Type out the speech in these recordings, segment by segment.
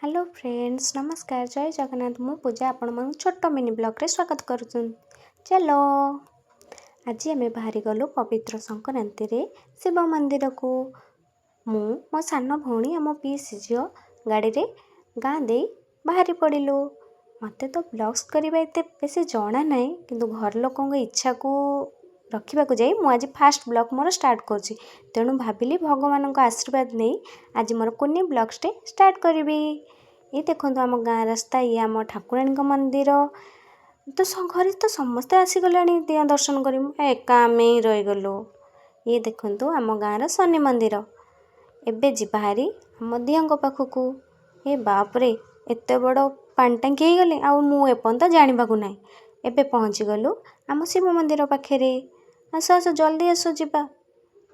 Hello friends नमस्कार जय जगन्नाथ मु पूजा आपण छोट मिनी ब्लॉग रे स्वागत करुँ। चलो आज आम बाहरी गलु पवित्र संक्रांति रे शिव मंदिर को मु मो सान भौणी आम पीसी झील गाड़ी रे गाँ दे बाहरी पड़िलु। मते तो ब्लॉग्स करबा एते बेसी जणा नाही किंतु घर लोकों इच्छा को रखा जाई मु आज फास्ट ब्लॉग मोर स्टार्ट करुँची। तेणु भाविली भगवान का आशीर्वाद नहीं आज मोर कुनी ब्लॉग्सटे स्टार्ट करी। ये देखो आम गाँ रास्ता ये आम ठाकुराणी मंदिर तो घर तो समस्ते आसीगला दिया दर्शन कर एका आम ही रहीगलु। ये देखो आम गाँव शनि मंदिर एबे जीवाहारी आम दिया पाखक ए बापरे एत बड़ पानी टांकी हो गले आपर्यंत जानवा ना एबे पहुँची गलु आम शिव मंदिर पाखे। आस आस जल्दी आस जा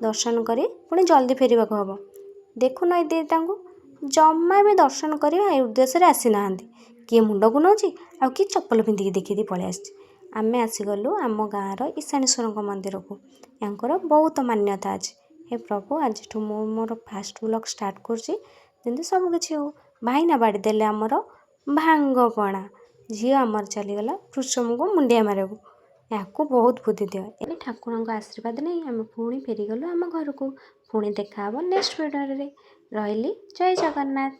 दर्शन कर पुणी जल्दी फेरवा हम देखुन ये दीटा जमा भी दर्शन करने उद्देश्य आसी ना किए मुंड को नौची आ कि चप्पल पिंधिकी देखी पलि आम आसीगलु आम गाँव ईशानेश्वर मंदिर को यहाँ बहुत मान्यता अच्छे। हे प्रभु आज मोर फास्ट ब्लॉग स्टार्ट कर सबकि हो भाईना बाड़ी देले आमर भांगपणा झी आमर चलीगला पृष्ठम को मुंडिया मारे या बहुत बुद्धि दियो ए ठाकुर आशीर्वाद नहीं आम पुणी फेरीगलु आम घर को पुणी देखा नेक्स्ट वीडियो रे रही जय जगन्नाथ।